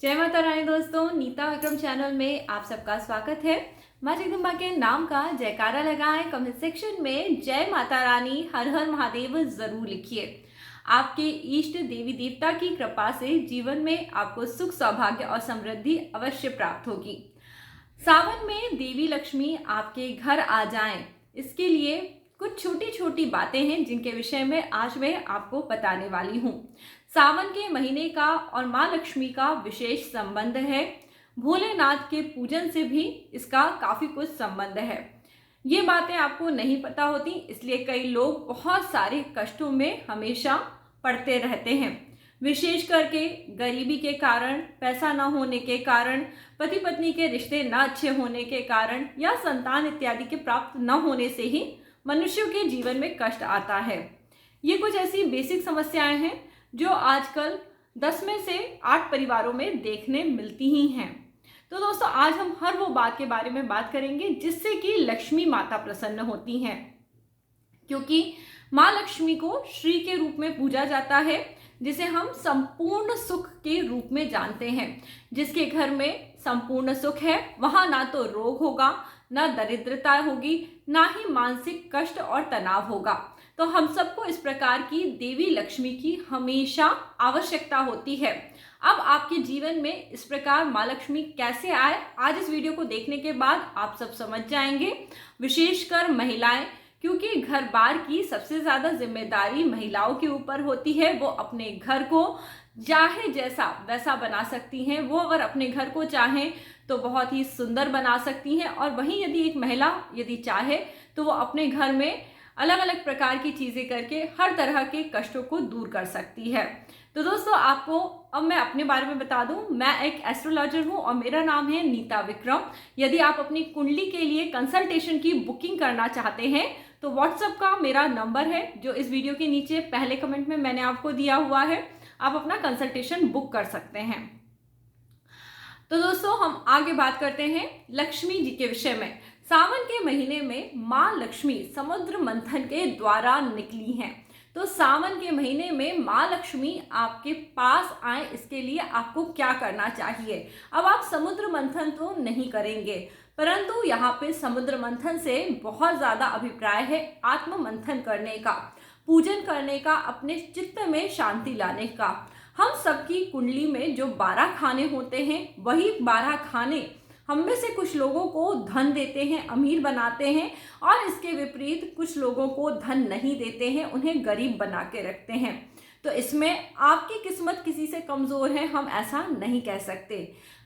जय माता रानी दोस्तों, नीता विक्रम चैनल में आप सबका स्वागत है। माँ जगदम्बा के नाम का जयकारा लगाएं। कमेंट सेक्शन में जय माता रानी हर हर महादेव जरूर लिखिए। आपके इष्ट देवी देवता की कृपा से जीवन में आपको सुख सौभाग्य और समृद्धि अवश्य प्राप्त होगी। सावन में देवी लक्ष्मी आपके घर आ जाएं, इसके लिए कुछ छोटी छोटी बातें हैं जिनके विषय में आज मैं आपको बताने वाली हूँ। सावन के महीने का और माँ लक्ष्मी का विशेष संबंध है। भोलेनाथ के पूजन से भी इसका काफी कुछ संबंध है। ये बातें आपको नहीं पता होती, इसलिए कई लोग बहुत सारे कष्टों में हमेशा पड़ते रहते हैं। विशेष करके गरीबी के कारण, पैसा न होने के कारण, पति पत्नी के रिश्ते न अच्छे होने के कारण या संतान इत्यादि के प्राप्त न होने से ही मनुष्यों के जीवन में कष्ट आता है। ये कुछ ऐसी बेसिक समस्याएं हैं जो आजकल 10 में से 8 परिवारों में देखने मिलती ही हैं। तो दोस्तों, आज हम हर वो बात के बारे में बात करेंगे जिससे कि लक्ष्मी माता प्रसन्न होती हैं, क्योंकि माँ लक्ष्मी को श्री के रूप में पूजा जाता है, जिसे हम संपूर्ण सुख के रूप में जानते हैं। जिसके घर में संपूर्ण सुख है वहां ना तो रोग होगा, ना दरिद्रता होगी, ना ही मानसिक कष्ट और तनाव होगा। तो हम सबको इस प्रकार की देवी लक्ष्मी की हमेशा आवश्यकता होती है। अब आपके जीवन में इस प्रकार माँ लक्ष्मी कैसे आए, आज इस वीडियो को देखने के बाद आप सब समझ जाएंगे। विशेषकर महिलाएं, क्योंकि घर बार की सबसे ज्यादा जिम्मेदारी महिलाओं के ऊपर होती है। वो अपने घर को चाहे जैसा वैसा बना सकती हैं। वो अगर अपने घर को चाहें तो बहुत ही सुंदर बना सकती हैं, और वहीं यदि एक महिला यदि चाहे तो वो अपने घर में अलग अलग प्रकार की चीजें करके हर तरह के कष्टों को दूर कर सकती है। तो दोस्तों, आपको अब मैं अपने बारे में बता दूं। मैं एक एस्ट्रोलॉजर हूं और मेरा नाम है नीता विक्रम। यदि आप अपनी कुंडली के लिए कंसल्टेशन की बुकिंग करना चाहते हैं तो व्हाट्सएप का मेरा नंबर है, जो इस वीडियो के नीचे पहले कमेंट में मैंने आपको दिया हुआ है। आप अपना कंसल्टेशन बुक कर सकते हैं। तो दोस्तों, हम आगे बात करते हैं लक्ष्मी जी के विषय में। सावन के महीने में माँ लक्ष्मी समुद्र मंथन के द्वारा निकली हैं। तो सावन के महीने में माँ लक्ष्मी आपके पास आए, इसके लिए आपको क्या करना चाहिए। अब आप समुद्र मंथन तो नहीं करेंगे, परंतु यहाँ पे समुद्र मंथन से बहुत ज्यादा अभिप्राय है आत्म मंथन करने का, पूजन करने का, अपने चित्त में शांति लाने का। हम सबकी कुंडली में जो 12 खाने होते हैं, वही 12 खाने हम में से कुछ लोगों को धन देते हैं, अमीर बनाते हैं, और इसके विपरीत कुछ लोगों को धन नहीं देते हैं, उन्हें गरीब बना के रखते हैं। तो इसमें आपकी किस्मत किसी से कमजोर है, हम ऐसा नहीं कह सकते।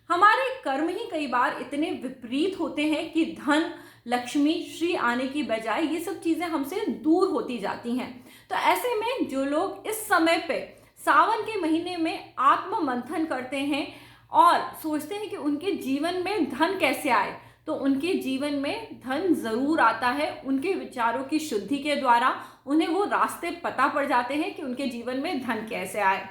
हमारे कर्म ही कई बार इतने विपरीत होते हैं कि धन, लक्ष्मी, श्री आने की बजाय ये सब चीजें हमसे दूर होती जाती हैं। तो ऐसे में जो लोग इस समय पे सावन के महीने में आत्म मंथन करते हैं और सोचते हैं कि उनके जीवन में धन कैसे आए, तो उनके जीवन में धन जरूर आता है। उनके विचारों की शुद्धि के द्वारा उन्हें वो रास्ते पता पड़ जाते हैं कि उनके जीवन में धन कैसे आए।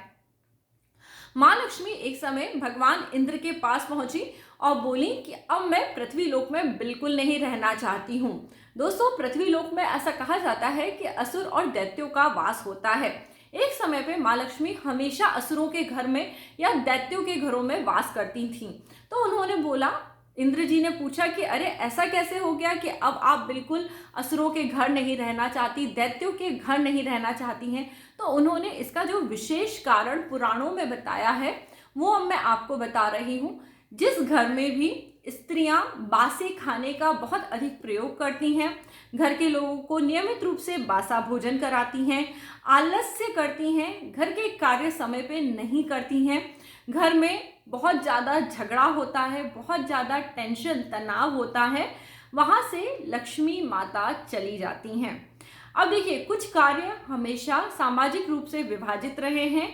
माँ लक्ष्मी एक समय भगवान इंद्र के पास पहुंची और बोली कि अब मैं पृथ्वी लोक में बिल्कुल नहीं रहना चाहती हूँ। दोस्तों, पृथ्वी लोक में ऐसा कहा जाता है कि असुर और दैत्यों का वास होता है। एक समय पे माँ लक्ष्मी हमेशा असुरों के घर में या दैत्यों के घरों में वास करती थीं। तो उन्होंने बोला, इंद्र जी ने पूछा कि अरे ऐसा कैसे हो गया कि अब आप बिल्कुल असुरों के घर नहीं रहना चाहती, दैत्यों के घर नहीं रहना चाहती हैं। तो उन्होंने इसका जो विशेष कारण पुराणों में बताया है वो अब मैं आपको बता रही हूँ। जिस घर में भी स्त्रियां बासी खाने का बहुत अधिक प्रयोग करती हैं, घर के लोगों को नियमित रूप से बासा भोजन कराती हैं, आलस्य करती हैं, घर के कार्य समय पे नहीं करती हैं, घर में बहुत ज़्यादा झगड़ा होता है, बहुत ज़्यादा टेंशन तनाव होता है, वहाँ से लक्ष्मी माता चली जाती हैं। अब देखिए, कुछ कार्य हमेशा सामाजिक रूप से विभाजित रहे हैं,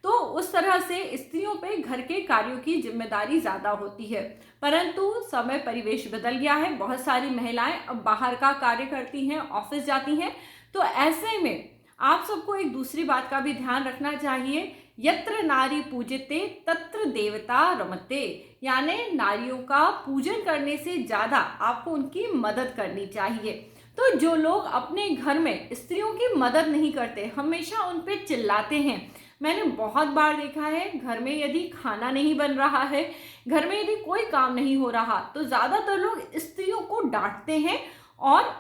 तो उस तरह से स्त्रियों पे घर के कार्यों की जिम्मेदारी ज़्यादा होती है। परंतु समय परिवेश बदल गया है, बहुत सारी महिलाएं अब बाहर का कार्य करती हैं, ऑफिस जाती हैं। तो ऐसे में आप सबको एक दूसरी बात का भी ध्यान रखना चाहिए। यत्र नारी पूजते तत्र देवता रमते, यानी नारियों का पूजन करने से ज़्यादा आपको उनकी मदद करनी चाहिए। तो जो लोग अपने घर में स्त्रियों की मदद नहीं करते, हमेशा उन पे चिल्लाते हैं, मैंने बहुत बार देखा है, घर में यदि खाना नहीं बन रहा है, घर में यदि कोई काम नहीं हो रहा, तो ज़्यादातर लोग स्त्रियों को डांटते हैं और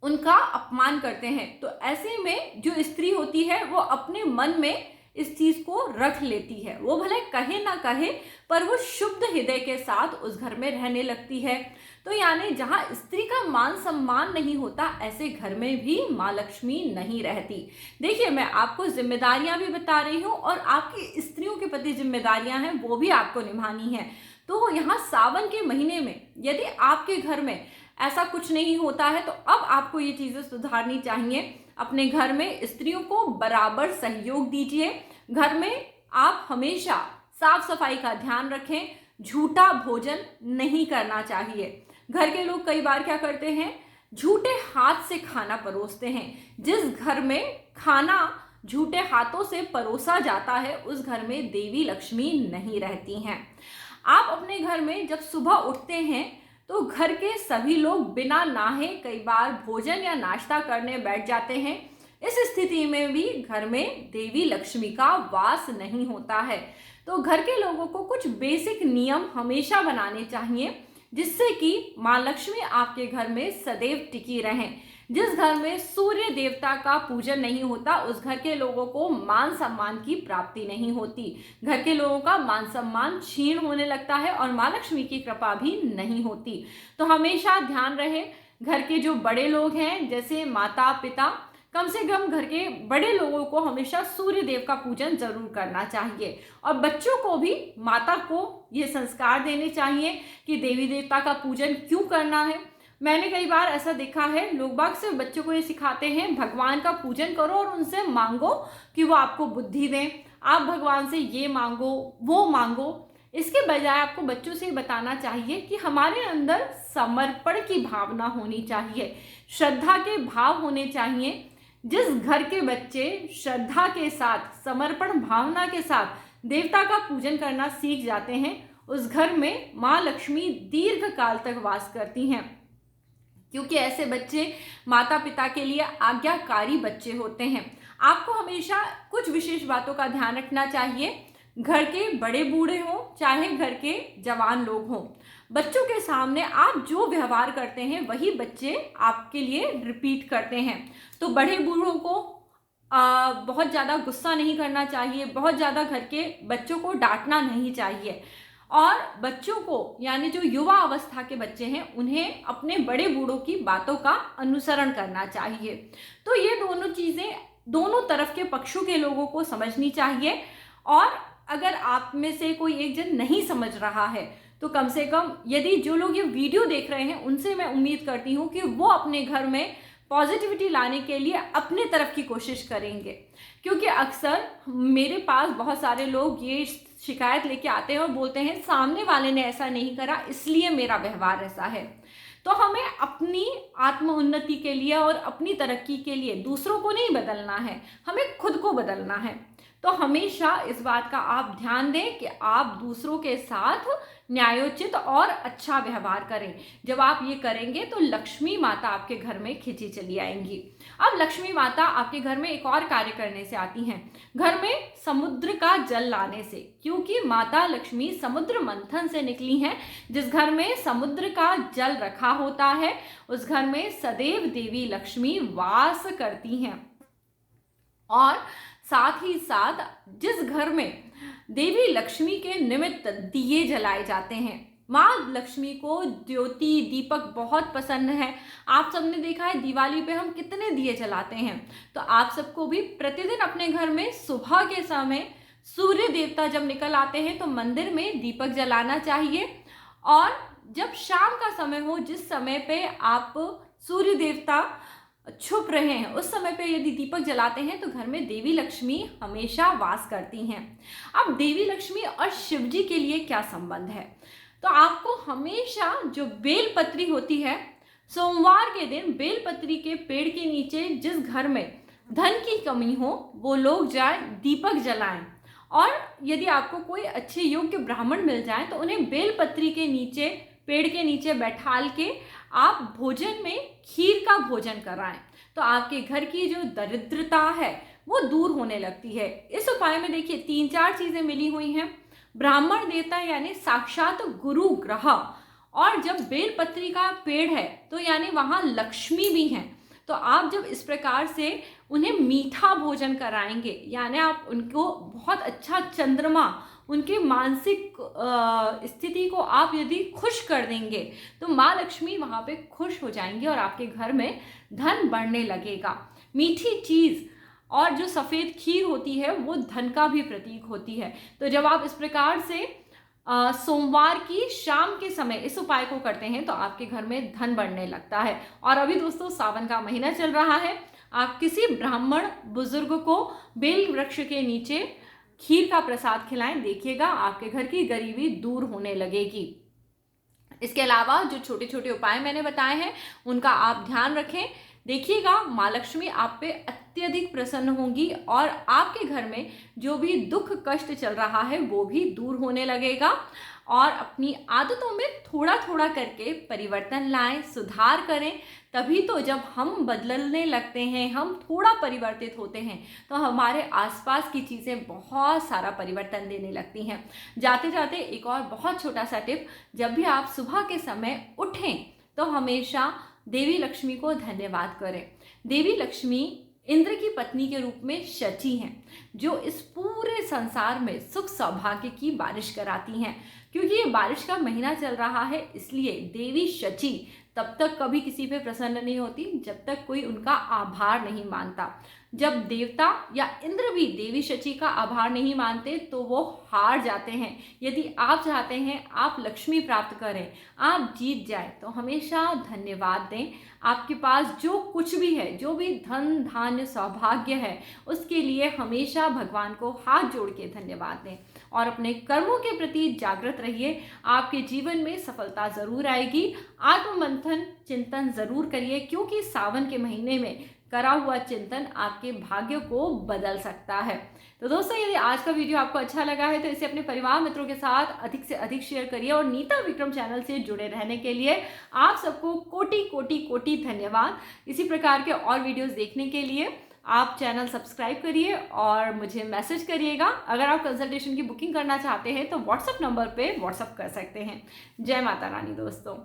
उनका अपमान करते हैं। तो ऐसे में जो स्त्री होती है वो अपने मन में इस चीज को रख लेती है, वो भले कहे ना कहे पर वो शुद्ध हृदय के साथ उस घर में रहने लगती है। तो यानी जहां स्त्री का मान सम्मान नहीं होता, ऐसे घर में भी माँ लक्ष्मी नहीं रहती। देखिए, मैं आपको जिम्मेदारियां भी बता रही हूँ और आपकी स्त्रियों के प्रति जिम्मेदारियां हैं वो भी आपको निभानी है। तो यहाँ सावन के महीने में यदि आपके घर में ऐसा कुछ नहीं होता है तो अब आपको ये चीजें सुधारनी चाहिए। अपने घर में स्त्रियों को बराबर सहयोग दीजिए। घर में आप हमेशा साफ सफाई का ध्यान रखें। झूठा भोजन नहीं करना चाहिए। घर के लोग कई बार क्या करते हैं, झूठे हाथ से खाना परोसते हैं। जिस घर में खाना झूठे हाथों से परोसा जाता है उस घर में देवी लक्ष्मी नहीं रहती हैं। आप अपने घर में जब सुबह उठते हैं तो घर के सभी लोग बिना नहाए कई बार भोजन या नाश्ता करने बैठ जाते हैं। इस स्थिति में भी घर में देवी लक्ष्मी का वास नहीं होता है। तो घर के लोगों को कुछ बेसिक नियम हमेशा बनाने चाहिए जिससे कि माँ लक्ष्मी आपके घर में सदैव टिकी रहें। जिस घर में सूर्य देवता का पूजन नहीं होता उस घर के लोगों को मान सम्मान की प्राप्ति नहीं होती। घर के लोगों का मान सम्मान क्षीण होने लगता है और माँ लक्ष्मी की कृपा भी नहीं होती। तो हमेशा ध्यान रहे, घर के जो बड़े लोग हैं जैसे माता पिता, कम से कम घर के बड़े लोगों को हमेशा सूर्य देव का पूजन जरूर करना चाहिए। और बच्चों को भी माता को ये संस्कार देने चाहिए कि देवी देवता का पूजन क्यों करना है। मैंने कई बार ऐसा देखा है, लोग बाग सिर्फ बच्चों को ये सिखाते हैं भगवान का पूजन करो और उनसे मांगो कि वो आपको बुद्धि दें, आप भगवान से ये मांगो वो मांगो। इसके बजाय आपको बच्चों से बताना चाहिए कि हमारे अंदर समर्पण की भावना होनी चाहिए, श्रद्धा के भाव होने चाहिए। जिस घर के बच्चे श्रद्धा के साथ, समर्पण भावना के साथ देवता का पूजन करना सीख जाते हैं उस घर में माँ लक्ष्मी दीर्घ काल तक वास करती हैं, क्योंकि ऐसे बच्चे माता पिता के लिए आज्ञाकारी बच्चे होते हैं। आपको हमेशा कुछ विशेष बातों का ध्यान रखना चाहिए। घर के बड़े बूढ़े हों चाहे घर के जवान लोग हों, बच्चों के सामने आप जो व्यवहार करते हैं वही बच्चे आपके लिए रिपीट करते हैं। तो बड़े बूढ़ों को बहुत ज़्यादा गुस्सा नहीं करना चाहिए, बहुत ज़्यादा घर के बच्चों को डांटना नहीं चाहिए। और बच्चों को, यानी जो युवा अवस्था के बच्चे हैं, उन्हें अपने बड़े बूढ़ों की बातों का अनुसरण करना चाहिए। तो ये दोनों चीज़ें दोनों तरफ के पक्षों के लोगों को समझनी चाहिए। और अगर आप में से कोई एक जन नहीं समझ रहा है तो कम से कम यदि जो लोग ये वीडियो देख रहे हैं उनसे मैं उम्मीद करती हूँ कि वो अपने घर में पॉजिटिविटी लाने के लिए अपने तरफ की कोशिश करेंगे। क्योंकि अक्सर मेरे पास बहुत सारे लोग ये शिकायत लेके आते हैं और बोलते हैं सामने वाले ने ऐसा नहीं करा इसलिए मेरा व्यवहार ऐसा है। तो हमें अपनी आत्म उन्नति के लिए और अपनी तरक्की के लिए दूसरों को नहीं बदलना है, हमें खुद को बदलना है। तो हमेशा इस बात का आप ध्यान दें कि आप दूसरों के साथ न्यायोचित और अच्छा व्यवहार करें। जब आप ये करेंगे तो लक्ष्मी माता आपके घर में खिंची चली आएंगी। अब लक्ष्मी माता आपके घर में एक और कार्य करने से आती हैं, घर में समुद्र का जल लाने से, क्योंकि माता लक्ष्मी समुद्र मंथन से निकली हैं। जिस घर में समुद्र का जल रखा होता है उस घर में सदैव देवी लक्ष्मी वास करती हैं। और साथ ही साथ जिस घर में देवी लक्ष्मी के निमित्त दिए जलाए जाते हैं, माँ लक्ष्मी को ज्योति दीपक बहुत पसंद है। आप सबने देखा है दिवाली पे हम कितने दिए जलाते हैं। तो आप सबको भी प्रतिदिन अपने घर में सुबह के समय सूर्य देवता जब निकल आते हैं तो मंदिर में दीपक जलाना चाहिए। और जब शाम का समय हो, जिस समय पे आप सूर्य देवता छुप रहे हैं, उस समय पे यदि दीपक जलाते हैं तो घर में देवी लक्ष्मी हमेशा वास करती हैं। अब देवी लक्ष्मी और शिव जी के लिए क्या संबंध है, तो आपको हमेशा जो बेलपत्री होती है, सोमवार के दिन बेलपत्री के पेड़ के नीचे जिस घर में धन की कमी हो वो लोग जाए दीपक जलाएं। और यदि आपको कोई अच्छे योग्य ब्राह्मण मिल जाए तो उन्हें बेलपत्री के नीचे, पेड़ के नीचे बैठाल के आप भोजन में खीर का भोजन कराएं। तो आपके घर की जो दरिद्रता है वो दूर होने लगती है। इस उपाय में देखिए 3-4 चीजें मिली हुई हैं। ब्राह्मण देवता यानी साक्षात गुरु ग्रह, और जब बेलपत्री का पेड़ है तो यानी वहां लक्ष्मी भी हैं। तो आप जब इस प्रकार से उन्हें मीठा भोजन कराएंगे, यानी आप उनको बहुत अच्छा चंद्रमा, उनके मानसिक स्थिति को आप यदि खुश कर देंगे तो माँ लक्ष्मी वहाँ पे खुश हो जाएंगी और आपके घर में धन बढ़ने लगेगा। मीठी चीज़ और जो सफ़ेद खीर होती है वो धन का भी प्रतीक होती है। तो जब आप इस प्रकार से सोमवार की शाम के समय इस उपाय को करते हैं तो आपके घर में धन बढ़ने लगता है। और अभी दोस्तों सावन का महीना चल रहा है, आप किसी ब्राह्मण बुजुर्ग को बेल वृक्ष के नीचे खीर का प्रसाद खिलाएं, देखिएगा आपके घर की गरीबी दूर होने लगेगी। इसके अलावा जो छोटे छोटे उपाय मैंने बताए हैं उनका आप ध्यान रखें, देखिएगा माँ लक्ष्मी आप पे अत्यधिक प्रसन्न होंगी और आपके घर में जो भी दुख कष्ट चल रहा है वो भी दूर होने लगेगा। और अपनी आदतों में थोड़ा थोड़ा करके परिवर्तन लाएं, सुधार करें, तभी तो जब हम बदलने लगते हैं, हम थोड़ा परिवर्तित होते हैं तो हमारे आसपास की चीज़ें बहुत सारा परिवर्तन देने लगती हैं। जाते जाते एक और बहुत छोटा सा टिप, जब भी आप सुबह के समय उठें तो हमेशा देवी लक्ष्मी को धन्यवाद करें। देवी लक्ष्मी इंद्र की पत्नी के रूप में शची हैं, जो इस पूरे संसार में सुख सौभाग्य की बारिश कराती हैं। क्योंकि ये बारिश का महीना चल रहा है इसलिए देवी शची तब तक कभी किसी पे प्रसन्न नहीं होती जब तक कोई उनका आभार नहीं मानता। जब देवता या इंद्र भी देवी शची का आभार नहीं मानते तो वो हार जाते हैं। यदि आप चाहते हैं आप लक्ष्मी प्राप्त करें, आप जीत जाए, तो हमेशा धन्यवाद दें। आपके पास जो कुछ भी है, जो भी धन धान्य सौभाग्य है, उसके लिए हमेशा भगवान को हाथ जोड़ के धन्यवाद दें और अपने कर्मों के प्रति जागृत रहिए। आपके जीवन में सफलता जरूर आएगी। आत्ममंथन चिंतन जरूर करिए, क्योंकि सावन के महीने में करा हुआ चिंतन आपके भाग्य को बदल सकता है। तो दोस्तों यदि आज का वीडियो आपको अच्छा लगा है तो इसे अपने परिवार मित्रों के साथ अधिक से अधिक शेयर करिए। और नीता विक्रम चैनल से जुड़े रहने के लिए आप सबको कोटि कोटि कोटि धन्यवाद। इसी प्रकार के और वीडियोस देखने के लिए आप चैनल सब्सक्राइब करिए और मुझे मैसेज करिएगा। अगर आप कंसल्टेशन की बुकिंग करना चाहते हैं तो व्हाट्सएप नंबर पे व्हाट्सएप कर सकते हैं। जय माता रानी दोस्तों।